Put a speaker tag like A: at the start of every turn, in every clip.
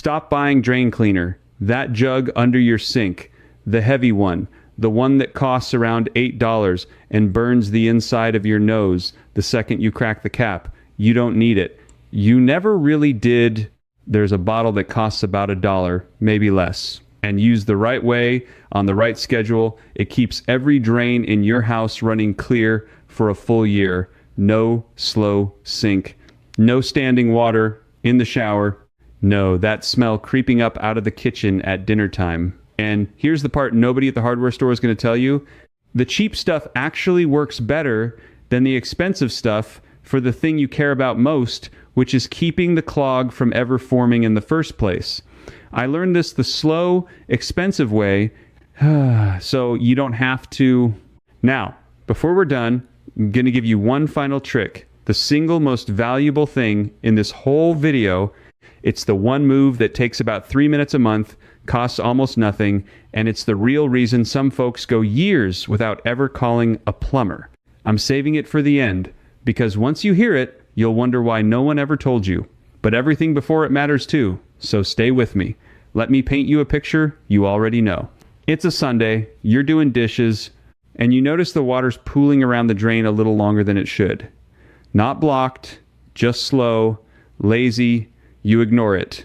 A: Stop buying drain cleaner. That jug under your sink, the heavy one, the one that costs around $8 and burns the inside of your nose the second you crack the cap. You don't need it. You never really did. There's a bottle that costs about $1, maybe less. And used the right way, on the right schedule, it keeps every drain in your house running clear for a full year. No slow sink. No standing water in the shower. No, that smell creeping up out of the kitchen at dinner time. And here's the part nobody at the hardware store is going to tell you. The cheap stuff actually works better than the expensive stuff for the thing you care about most, which is keeping the clog from ever forming in the first place. I learned this the slow, expensive way, so you don't have to. Now, before we're done, I'm going to give you one final trick. The single most valuable thing in this whole video. It's the one move that takes about 3 minutes a month, costs almost nothing, and it's the real reason some folks go years without ever calling a plumber. I'm saving it for the end, because once you hear it, you'll wonder why no one ever told you. But everything before it matters too, so stay with me. Let me paint you a picture you already know. It's a Sunday, you're doing dishes, and you notice the water's pooling around the drain a little longer than it should. Not blocked, just slow, lazy, you ignore it.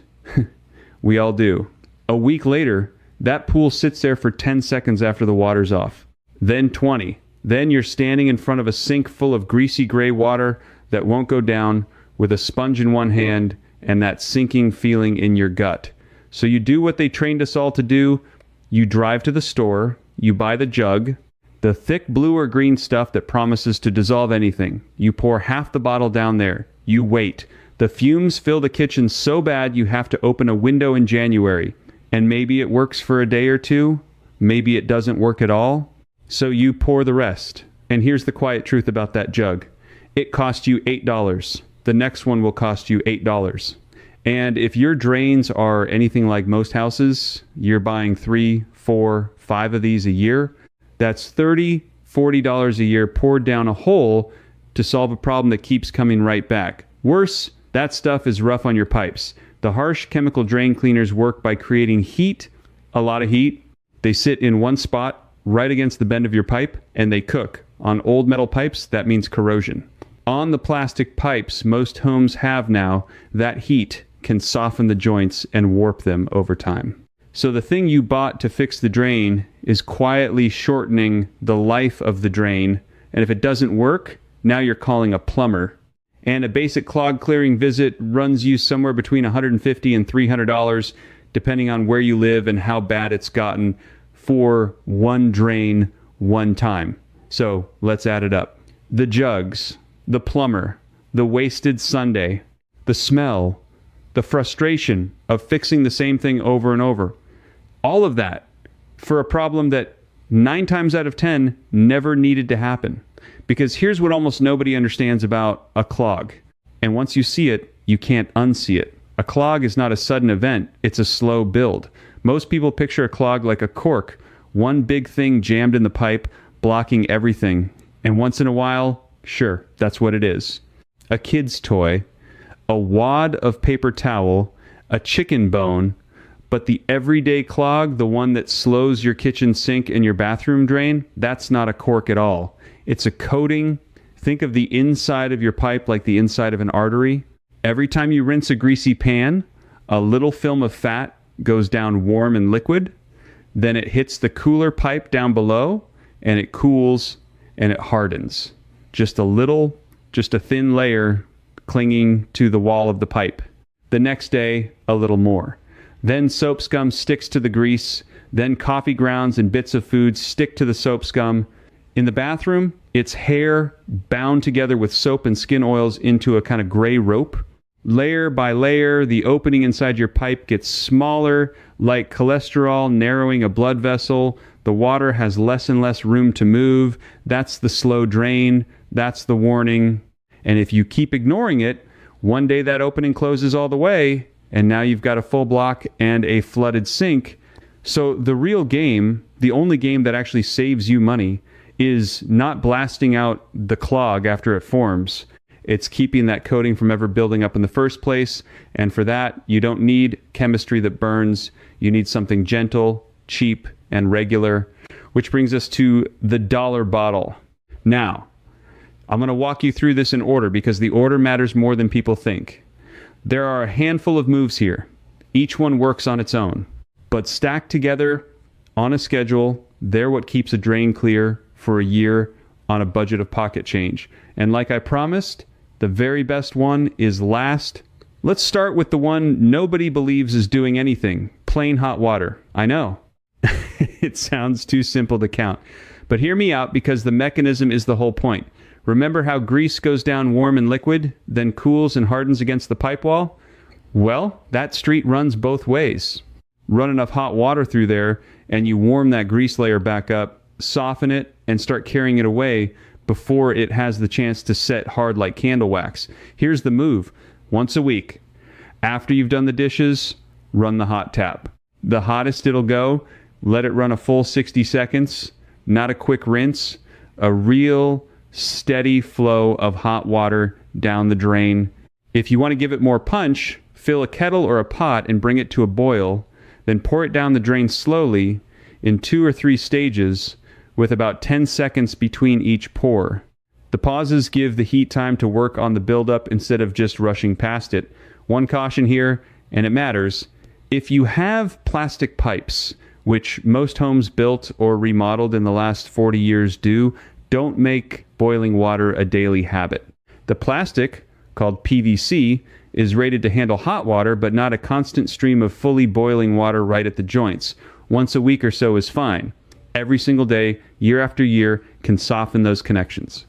A: We all do. A week later, that pool sits there for 10 seconds after the water's off. Then 20. Then you're standing in front of a sink full of greasy gray water that won't go down, with a sponge in one hand and that sinking feeling in your gut. So you do what they trained us all to do. You drive to the store, you buy the jug, the thick blue or green stuff that promises to dissolve anything. You pour half the bottle down there. You wait. The fumes fill the kitchen so bad you have to open a window in January. And maybe it works for a day or two. Maybe it doesn't work at all. So you pour the rest. And here's the quiet truth about that jug. It cost you $8. The next one will cost you $8. And if your drains are anything like most houses, you're buying 3, 4, 5 of these a year. That's $30, $40 a year poured down a hole to solve a problem that keeps coming right back. Worse, that stuff is rough on your pipes. The harsh chemical drain cleaners work by creating heat, a lot of heat. They sit in one spot right against the bend of your pipe, and they cook. On old metal pipes, that means corrosion. On the plastic pipes most homes have now, that heat can soften the joints and warp them over time. So the thing you bought to fix the drain is quietly shortening the life of the drain, and if it doesn't work, now you're calling a plumber. And a basic clog clearing visit runs you somewhere between $150 and $300, depending on where you live and how bad it's gotten, for one drain, one time. So let's add it up. The jugs, the plumber, the wasted Sunday, the smell, the frustration of fixing the same thing over and over. All of that for a problem that 9 times out of 10 never needed to happen. Because here's what almost nobody understands about a clog. And once you see it, you can't unsee it. A clog is not a sudden event, it's a slow build. Most people picture a clog like a cork, one big thing jammed in the pipe, blocking everything. And once in a while, sure, that's what it is. A kid's toy, a wad of paper towel, a chicken bone, but the everyday clog, the one that slows your kitchen sink and your bathroom drain, that's not a cork at all. It's a coating. Think of the inside of your pipe like the inside of an artery. Every time you rinse a greasy pan, a little film of fat goes down warm and liquid. Then it hits the cooler pipe down below, and it cools and it hardens. Just a thin layer clinging to the wall of the pipe. The next day, a little more. Then soap scum sticks to the grease. Then coffee grounds and bits of food stick to the soap scum. In the bathroom, it's hair bound together with soap and skin oils into a kind of gray rope. Layer by layer, the opening inside your pipe gets smaller, like cholesterol narrowing a blood vessel. The water has less and less room to move. That's the slow drain. That's the warning. And if you keep ignoring it, one day that opening closes all the way, and now you've got a full block and a flooded sink. So the real game, the only game that actually saves you money, is not blasting out the clog after it forms. It's keeping that coating from ever building up in the first place. And for that, you don't need chemistry that burns. You need something gentle, cheap, and regular, which brings us to the dollar bottle. Now, I'm going to walk you through this in order because the order matters more than people think. There are a handful of moves here. Each one works on its own, but stacked together on a schedule, they're what keeps a drain clear for a year on a budget of pocket change. And like I promised, the very best one is last. Let's start with the one nobody believes is doing anything. Plain hot water. I know. It sounds too simple to count. But hear me out because the mechanism is the whole point. Remember how grease goes down warm and liquid, then cools and hardens against the pipe wall? Well, that street runs both ways. Run enough hot water through there and you warm that grease layer back up, soften it, and start carrying it away before it has the chance to set hard like candle wax. Here's the move. Once a week, after you've done the dishes, run the hot tap. The hottest it'll go, let it run a full 60 seconds, not a quick rinse, a real steady flow of hot water down the drain. If you want to give it more punch, fill a kettle or a pot and bring it to a boil, then pour it down the drain slowly in 2 or 3 stages with about 10 seconds between each pour. The pauses give the heat time to work on the buildup instead of just rushing past it. One caution here, and it matters, if you have plastic pipes, which most homes built or remodeled in the last 40 years do, don't make boiling water a daily habit. The plastic, called PVC, is rated to handle hot water, but not a constant stream of fully boiling water right at the joints. Once a week or so is fine. Every single day, year after year, can soften those connections.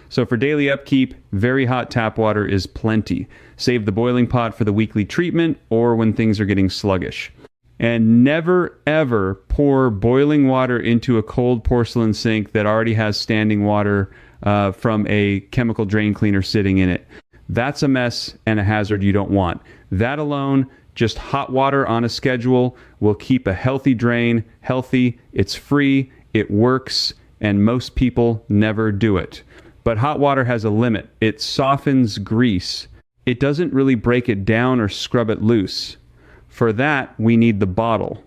A: So for daily upkeep, very hot tap water is plenty. Save the boiling pot for the weekly treatment or when things are getting sluggish. And never, ever pour boiling water into a cold porcelain sink that already has standing water from a chemical drain cleaner sitting in it. That's a mess and a hazard you don't want. That alone, just hot water on a schedule, will keep a healthy drain healthy. It's free, it works, and most people never do it. But hot water has a limit. It softens grease. It doesn't really break it down or scrub it loose. For that, we need the bottle,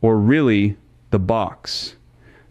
A: or really, the box.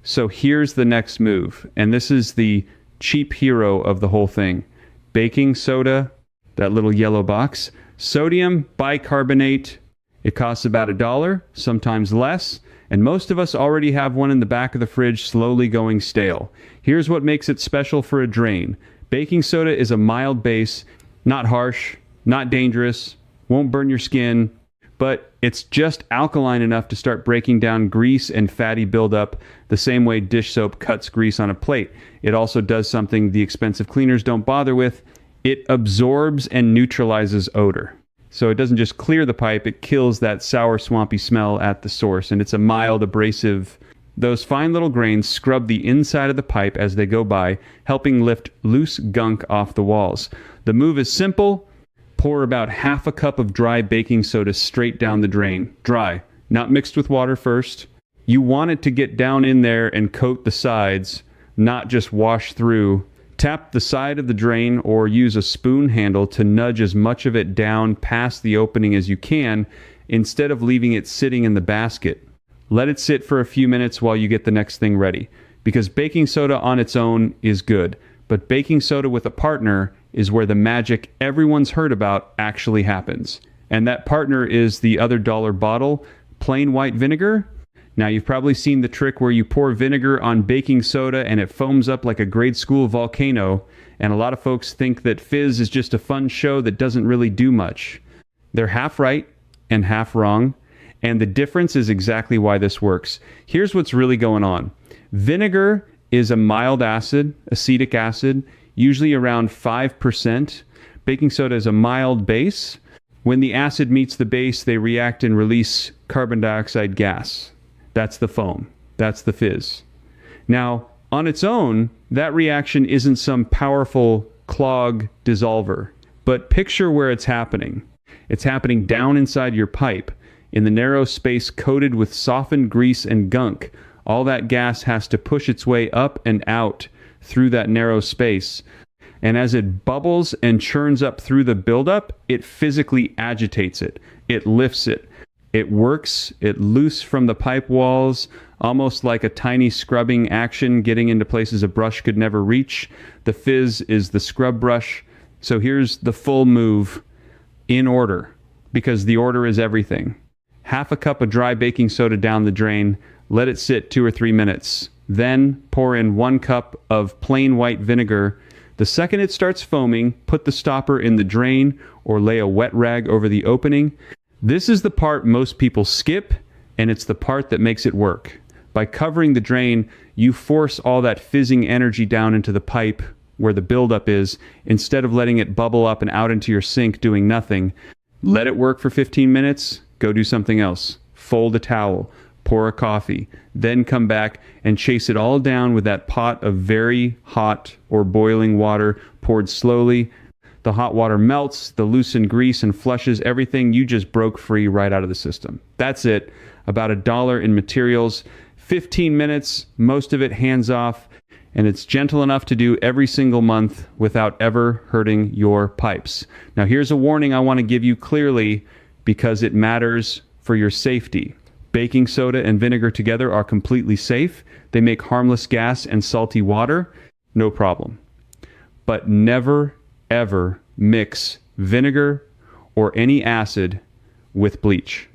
A: So here's the next move, and this is the cheap hero of the whole thing. Baking soda, that little yellow box. Sodium bicarbonate. It costs about $1, sometimes less, and most of us already have one in the back of the fridge slowly going stale. Here's what makes it special for a drain. Baking soda is a mild base, not harsh, not dangerous, won't burn your skin, but it's just alkaline enough to start breaking down grease and fatty buildup the same way dish soap cuts grease on a plate. It also does something the expensive cleaners don't bother with. It absorbs and neutralizes odor. So it doesn't just clear the pipe, it kills that sour, swampy smell at the source, and it's a mild abrasive. Those fine little grains scrub the inside of the pipe as they go by, helping lift loose gunk off the walls. The move is simple. Pour about half a cup of dry baking soda straight down the drain. Dry, not mixed with water first. You want it to get down in there and coat the sides, not just wash through. Tap the side of the drain or use a spoon handle to nudge as much of it down past the opening as you can instead of leaving it sitting in the basket. Let it sit for a few minutes while you get the next thing ready, because baking soda on its own is good, but baking soda with a partner is where the magic everyone's heard about actually happens. And that partner is the other dollar bottle, plain white vinegar. Now, you've probably seen the trick where you pour vinegar on baking soda and it foams up like a grade school volcano, and a lot of folks think that fizz is just a fun show that doesn't really do much. They're half right and half wrong, and the difference is exactly why this works. Here's what's really going on. Vinegar is a mild acid, acetic acid, usually around 5%. Baking soda is a mild base. When the acid meets the base, they react and release carbon dioxide gas. That's the foam. That's the fizz. Now, on its own, that reaction isn't some powerful clog dissolver. But picture where it's happening. It's happening down inside your pipe, in the narrow space coated with softened grease and gunk. All that gas has to push its way up and out through that narrow space. And as it bubbles and churns up through the buildup, it physically agitates it. It lifts it. It works it loose from the pipe walls, almost like a tiny scrubbing action, getting into places a brush could never reach. The fizz is the scrub brush. So here's the full move in order, because the order is everything. Half a cup of dry baking soda down the drain. Let it sit 2 or 3 minutes. Then pour in 1 cup of plain white vinegar. The second it starts foaming, put the stopper in the drain or lay a wet rag over the opening. This is the part most people skip, and it's the part that makes it work. By covering the drain, you force all that fizzing energy down into the pipe where the buildup is, instead of letting it bubble up and out into your sink doing nothing. Let it work for 15 minutes, go do something else. Fold a towel, pour a coffee, then come back and chase it all down with that pot of very hot or boiling water poured slowly. The hot water melts the loosened grease and flushes everything you just broke free right out of the system. That's it. About $1 in materials, 15 minutes, most of it hands off, and it's gentle enough to do every single month without ever hurting your pipes. Now here's a warning I want to give you clearly, because it matters for your safety. Baking soda and vinegar together are completely safe. They make harmless gas and salty water, no problem. But never, ever mix vinegar or any acid with bleach.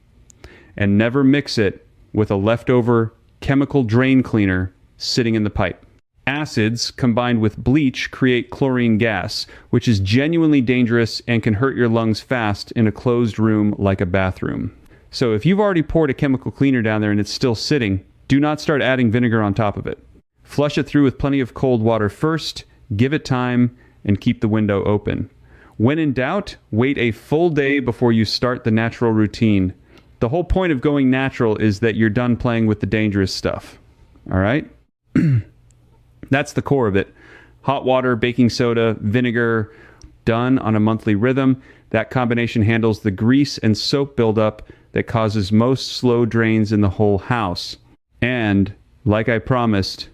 A: And never mix it with a leftover chemical drain cleaner sitting in the pipe. Acids combined with bleach create chlorine gas, which is genuinely dangerous and can hurt your lungs fast in a closed room like a bathroom. So if you've already poured a chemical cleaner down there and it's still sitting, do not start adding vinegar on top of it. Flush it through with plenty of cold water first, give it time, and keep the window open. When in doubt, wait a full day before you start the natural routine. The whole point of going natural is that you're done playing with the dangerous stuff. All right? That's the core of it. Hot water, baking soda, vinegar, done on a monthly rhythm. That combination handles the grease and soap buildup that causes most slow drains in the whole house. And, like I promised,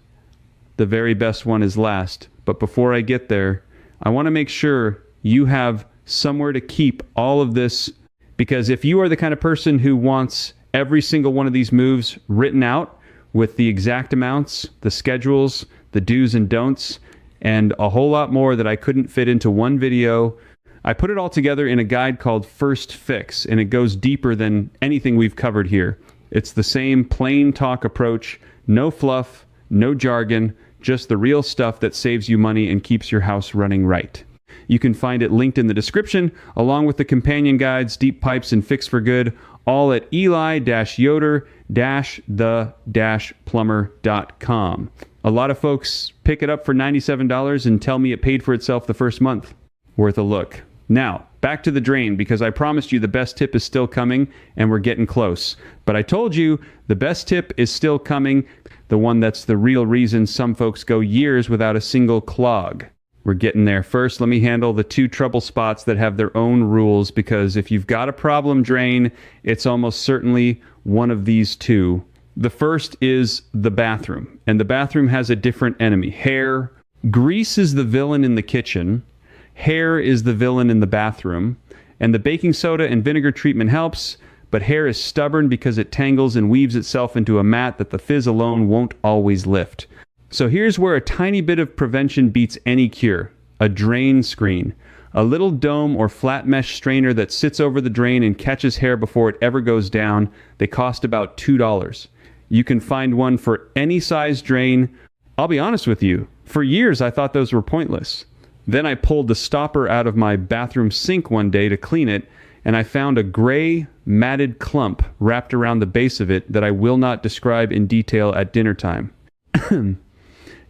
A: the very best one is last. But before I get there, I want to make sure you have somewhere to keep all of this, because if you are the kind of person who wants every single one of these moves written out with the exact amounts, the schedules, the do's and don'ts, and a whole lot more that I couldn't fit into one video, I put it all together in a guide called First Fix, and it goes deeper than anything we've covered here. It's the same plain talk approach, no fluff, no jargon, just the real stuff that saves you money and keeps your house running right. You can find it linked in the description, along with the companion guides, Deep Pipes, and Fix for Good, all at eli-yoder-the-plumber.com. A lot of folks pick it up for $97 and tell me it paid for itself the first month. Worth a look. Now, back to the drain, because I promised you the best tip is still coming, and we're getting close. But I told you the best tip is still coming, the one that's the real reason some folks go years without a single clog. We're getting there. First, let me handle the 2 trouble spots that have their own rules, because if you've got a problem drain, it's almost certainly one of these 2. The first is the bathroom, and the bathroom has a different enemy. Hair. Grease is the villain in the kitchen. Hair is the villain in the bathroom, and the baking soda and vinegar treatment helps, but hair is stubborn because it tangles and weaves itself into a mat that the fizz alone won't always lift. So here's where a tiny bit of prevention beats any cure. A drain screen. A little dome or flat mesh strainer that sits over the drain and catches hair before it ever goes down. They cost about $2. You can find one for any size drain. I'll be honest with you, for years I thought those were pointless. Then I pulled the stopper out of my bathroom sink one day to clean it, and I found a gray, matted clump wrapped around the base of it that I will not describe in detail at dinner time.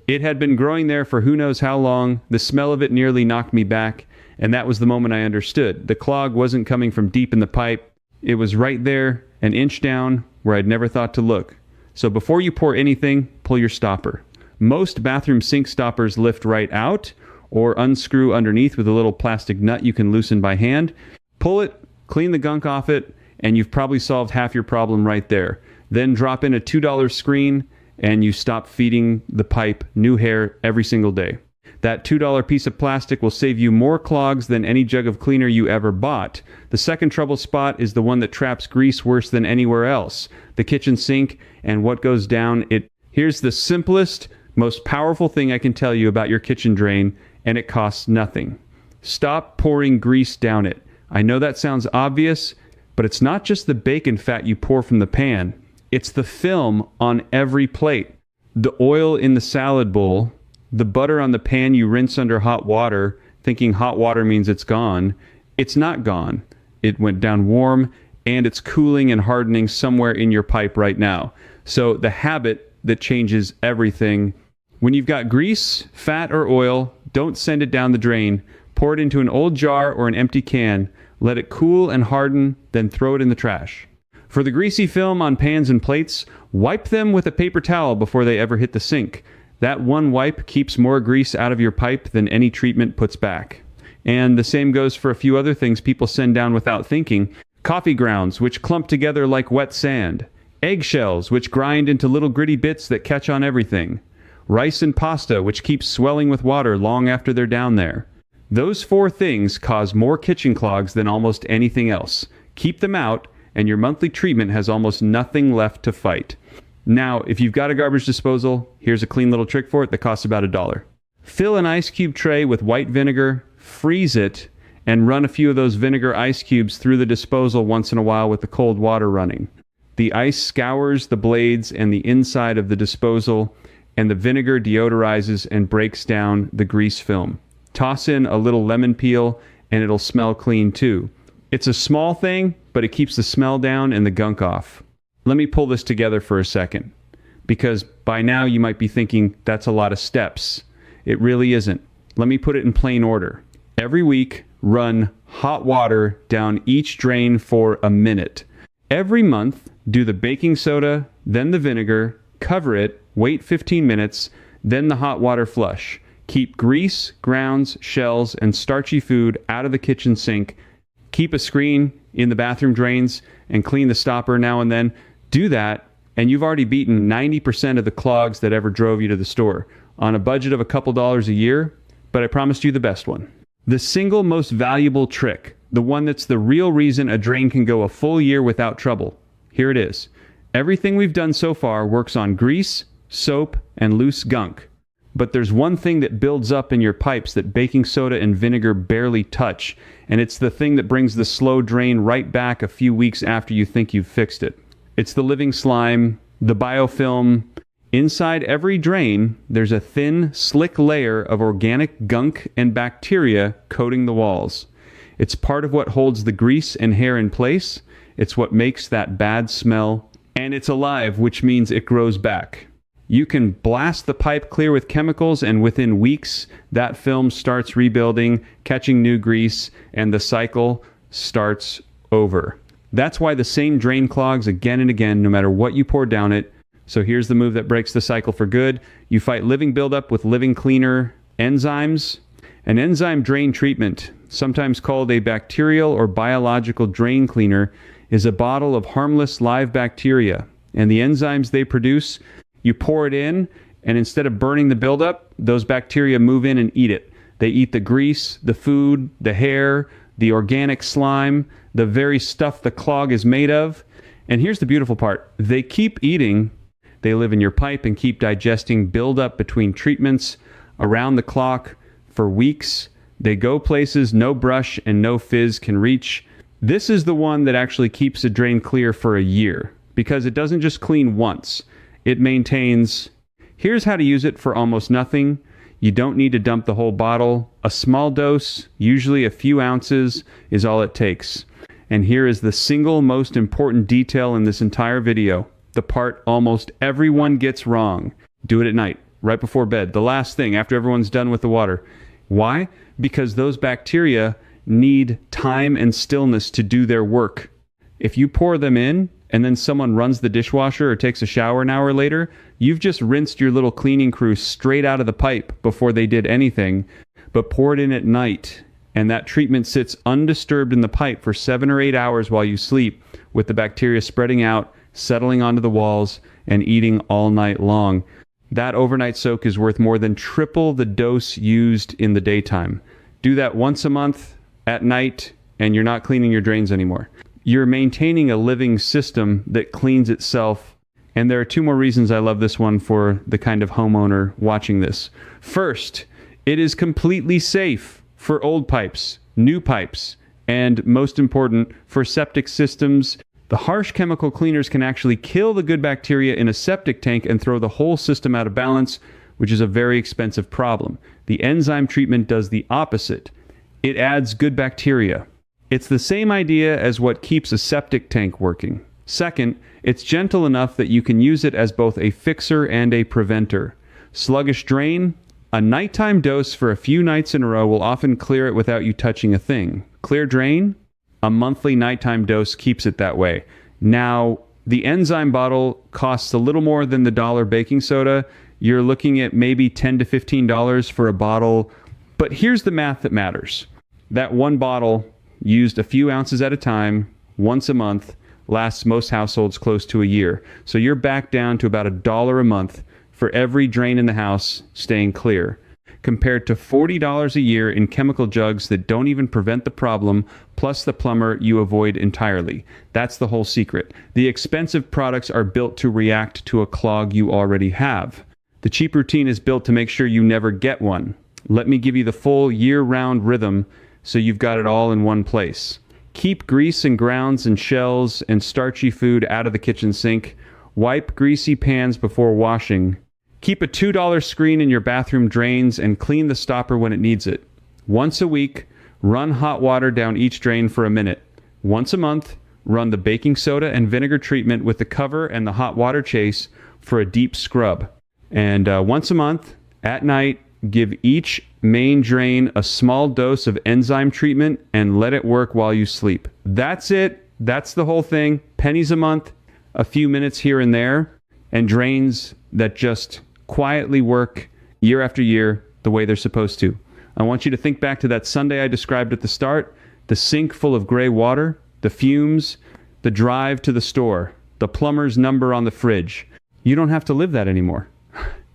A: It had been growing there for who knows how long. The smell of it nearly knocked me back, and that was the moment I understood. The clog wasn't coming from deep in the pipe. It was right there, an inch down, where I'd never thought to look. So before you pour anything, pull your stopper. Most bathroom sink stoppers lift right out, or unscrew underneath with a little plastic nut you can loosen by hand. Pull it, clean the gunk off it, and you've probably solved half your problem right there. Then drop in a $2 screen, and you stop feeding the pipe new hair every single day. That $2 piece of plastic will save you more clogs than any jug of cleaner you ever bought. The second trouble spot is the one that traps grease worse than anywhere else, the kitchen sink and what goes down it. Here's the simplest, most powerful thing I can tell you about your kitchen drain, and it costs nothing. Stop pouring grease down it. I know that sounds obvious, but it's not just the bacon fat you pour from the pan. It's the film on every plate, the oil in the salad bowl, the butter on the pan you rinse under hot water, thinking hot water means it's gone. It's not gone. It went down warm, and it's cooling and hardening somewhere in your pipe right now. So the habit that changes everything. When you've got grease, fat, or oil, don't send it down the drain. Pour it into an old jar or an empty can. Let it cool and harden, then throw it in the trash. For the greasy film on pans and plates, wipe them with a paper towel before they ever hit the sink. That one wipe keeps more grease out of your pipe than any treatment puts back. And the same goes for a few other things people send down without thinking. Coffee grounds, which clump together like wet sand. Eggshells, which grind into little gritty bits that catch on everything. Rice and pasta, which keep swelling with water long after they're down there. Those 4 things cause more kitchen clogs than almost anything else. Keep them out, and your monthly treatment has almost nothing left to fight. Now, if you've got a garbage disposal, here's a clean little trick for it that costs about $1. Fill an ice cube tray with white vinegar, freeze it, and run a few of those vinegar ice cubes through the disposal once in a while with the cold water running. The ice scours the blades and the inside of the disposal, and the vinegar deodorizes and breaks down the grease film. Toss in a little lemon peel, and it'll smell clean too. It's a small thing, but it keeps the smell down and the gunk off. Let me pull this together for a second, because by now you might be thinking that's a lot of steps. It really isn't. Let me put it in plain order. Every week, run hot water down each drain for a minute. Every month, do the baking soda, then the vinegar, cover it, wait 15 minutes, then the hot water flush. Keep grease, grounds, shells, and starchy food out of the kitchen sink. Keep a screen in the bathroom drains and clean the stopper now and then. Do that, and you've already beaten 90% of the clogs that ever drove you to the store on a budget of a couple dollars a year, but I promised you the best one. The single most valuable trick, the one that's the real reason a drain can go a full year without trouble. Here it is. Everything we've done so far works on grease, soap, and loose gunk. But there's one thing that builds up in your pipes that baking soda and vinegar barely touch, and it's the thing that brings the slow drain right back a few weeks after you think you've fixed it. It's the living slime, the biofilm. Inside every drain, there's a thin, slick layer of organic gunk and bacteria coating the walls. It's part of what holds the grease and hair in place. It's what makes that bad smell. And it's alive, which means it grows back. You can blast the pipe clear with chemicals, and within weeks, that film starts rebuilding, catching new grease, and the cycle starts over. That's why the same drain clogs again and again, no matter what you pour down it. So here's the move that breaks the cycle for good. You fight living buildup with living cleaner enzymes. An enzyme drain treatment, sometimes called a bacterial or biological drain cleaner, is a bottle of harmless live bacteria. And the enzymes they produce, you pour it in, and instead of burning the buildup, those bacteria move in and eat it. They eat the grease, the food, the hair, the organic slime, the very stuff the clog is made of. And here's the beautiful part. They keep eating. They live in your pipe and keep digesting buildup between treatments around the clock for weeks. They go places no brush and no fizz can reach. This is the one that actually keeps a drain clear for a year, because it doesn't just clean once. It maintains. Here's how to use it for almost nothing. You don't need to dump the whole bottle. A small dose, usually a few ounces, is all it takes. And here is the single most important detail in this entire video, the part almost everyone gets wrong. Do it at night, right before bed, the last thing, after everyone's done with the water. Why? Because those bacteria need time and stillness to do their work. If you pour them in, and then someone runs the dishwasher or takes a shower an hour later, you've just rinsed your little cleaning crew straight out of the pipe before they did anything. But pour it in at night, and that treatment sits undisturbed in the pipe for 7 or 8 hours while you sleep, with the bacteria spreading out, settling onto the walls, and eating all night long. that overnight soak is worth more than triple the dose used in the daytime. Do that once a month at night, and you're not cleaning your drains anymore. You're maintaining a living system that cleans itself. And there are two more reasons I love this one for the kind of homeowner watching this. First, it is completely safe for old pipes, new pipes, and most important, for septic systems. The harsh chemical cleaners can actually kill the good bacteria in a septic tank and throw the whole system out of balance, which is a very expensive problem. The enzyme treatment does the opposite. It adds good bacteria. It's the same idea as what keeps a septic tank working. Second, it's gentle enough that you can use it as both a fixer and a preventer. Sluggish drain, a nighttime dose for a few nights in a row will often clear it without you touching a thing. Clear drain, a monthly nighttime dose keeps it that way. Now, the enzyme bottle costs a little more than the $1 baking soda. You're looking at maybe $10 to $15 for a bottle. But here's the math that matters. That one bottle, used a few ounces at a time, once a month, lasts most households close to a year. So you're back down to about $1 a month for every drain in the house staying clear, compared to $40 a year in chemical jugs that don't even prevent the problem, plus the plumber you avoid entirely. That's the whole secret. The expensive products are built to react to a clog you already have. The cheap routine is built to make sure you never get one. Let me give you the full year-round rhythm so you've got it all in one place. Keep grease and grounds and shells and starchy food out of the kitchen sink. Wipe greasy pans before washing. Keep a $2 screen in your bathroom drains and clean the stopper when it needs it. Once a week, run hot water down each drain for a minute. Once a month, run the baking soda and vinegar treatment with the cover and the hot water chase for a deep scrub. And once a month, at night, give each main drain a small dose of enzyme treatment and let it work while you sleep. That's it. That's the whole thing. Pennies a month, a few minutes here and there, and drains that just quietly work year after year the way they're supposed to. I want you to think back to that Sunday I described at the start, the sink full of gray water, the fumes, the drive to the store, the plumber's number on the fridge. You don't have to live that anymore.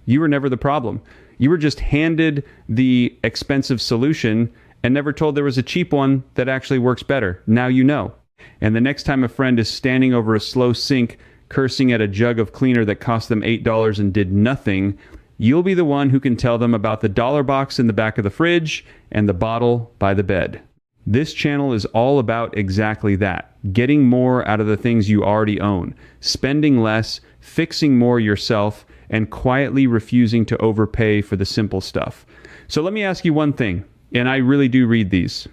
A: You were never the problem. You were just handed the expensive solution and never told there was a cheap one that actually works better. Now you know. And the next time a friend is standing over a slow sink cursing at a jug of cleaner that cost them $8 and did nothing, you'll be the one who can tell them about the dollar box in the back of the fridge and the bottle by the bed. This channel is all about exactly that. Getting more out of the things you already own, spending less, fixing more yourself, and quietly refusing to overpay for the simple stuff. So let me ask you one thing, and I really do read these.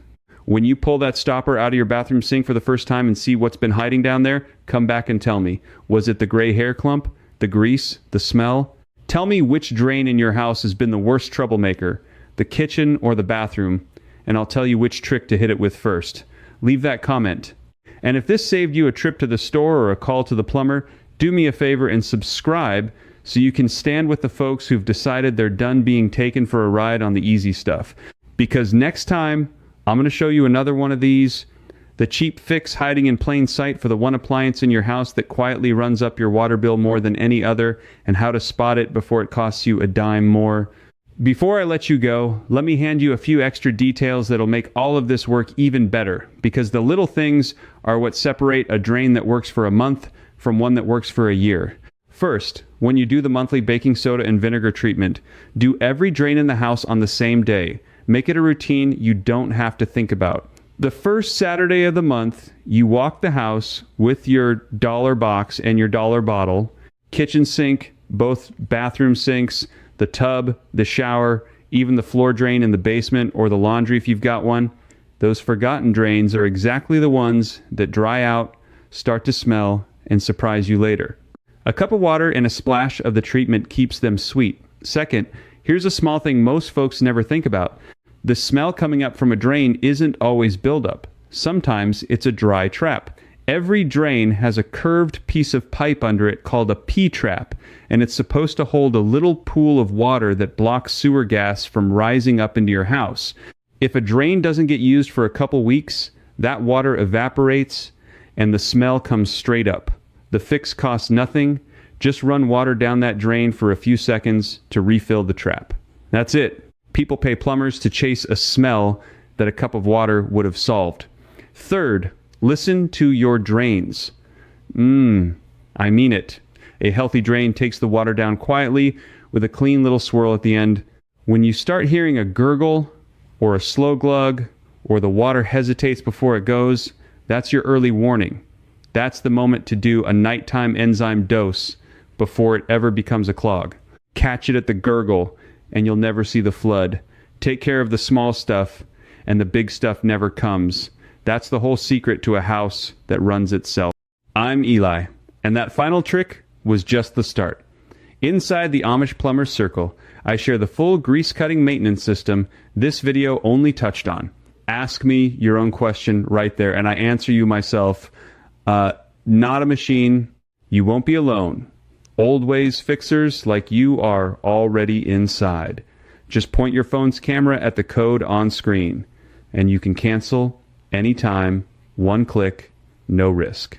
A: When you pull that stopper out of your bathroom sink for the first time and see what's been hiding down there, come back and tell me. Was it the gray hair clump, the grease, the smell? Tell me which drain in your house has been the worst troublemaker, the kitchen or the bathroom, and I'll tell you which trick to hit it with first. Leave that comment. And if this saved you a trip to the store or a call to the plumber, do me a favor and subscribe so you can stand with the folks who've decided they're done being taken for a ride on the easy stuff. Because next time, I'm going to show you another one of these, the cheap fix hiding in plain sight for the one appliance in your house that quietly runs up your water bill more than any other, and how to spot it before it costs you a dime more. Before I let you go, let me hand you a few extra details that'll make all of this work even better, because the little things are what separate a drain that works for a month from one that works for a year. First, when you do the monthly baking soda and vinegar treatment, do every drain in the house on the same day. Make it a routine you don't have to think about. The first Saturday of the month, you walk the house with your dollar box and your dollar bottle, kitchen sink, both bathroom sinks, the tub, the shower, even the floor drain in the basement or the laundry if you've got one. Those forgotten drains are exactly the ones that dry out, start to smell, and surprise you later. A cup of water and a splash of the treatment keeps them sweet. Second, here's a small thing most folks never think about. The smell coming up from a drain isn't always buildup. Sometimes it's a dry trap. Every drain has a curved piece of pipe under it called a P-trap, and it's supposed to hold a little pool of water that blocks sewer gas from rising up into your house. If a drain doesn't get used for a couple weeks, that water evaporates and the smell comes straight up. The fix costs nothing. Just run water down that drain for a few seconds to refill the trap. That's it. People pay plumbers to chase a smell that a cup of water would have solved. Third, listen to your drains. I mean it. A healthy drain takes the water down quietly with a clean little swirl at the end. When you start hearing a gurgle or a slow glug or the water hesitates before it goes, that's your early warning. That's the moment to do a nighttime enzyme dose before it ever becomes a clog. Catch it at the gurgle and you'll never see the flood. Take care of the small stuff and the big stuff never comes. That's the whole secret to a house that runs itself. I'm Eli, and that final trick was just the start. Inside the Amish Plumbers Circle, I share the full grease-cutting maintenance system this video only touched on. Ask me your own question right there, and I answer you myself. Not a machine. You won't be alone. Old ways fixers like you are already inside. Just point your phone's camera at the code on screen, and you can cancel anytime, one click, no risk.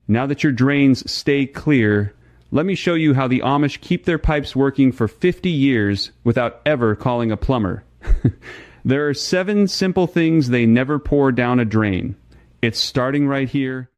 A: Now that your drains stay clear, let me show you how the Amish keep their pipes working for 50 years without ever calling a plumber. There are 7 simple things they never pour down a drain. It's starting right here.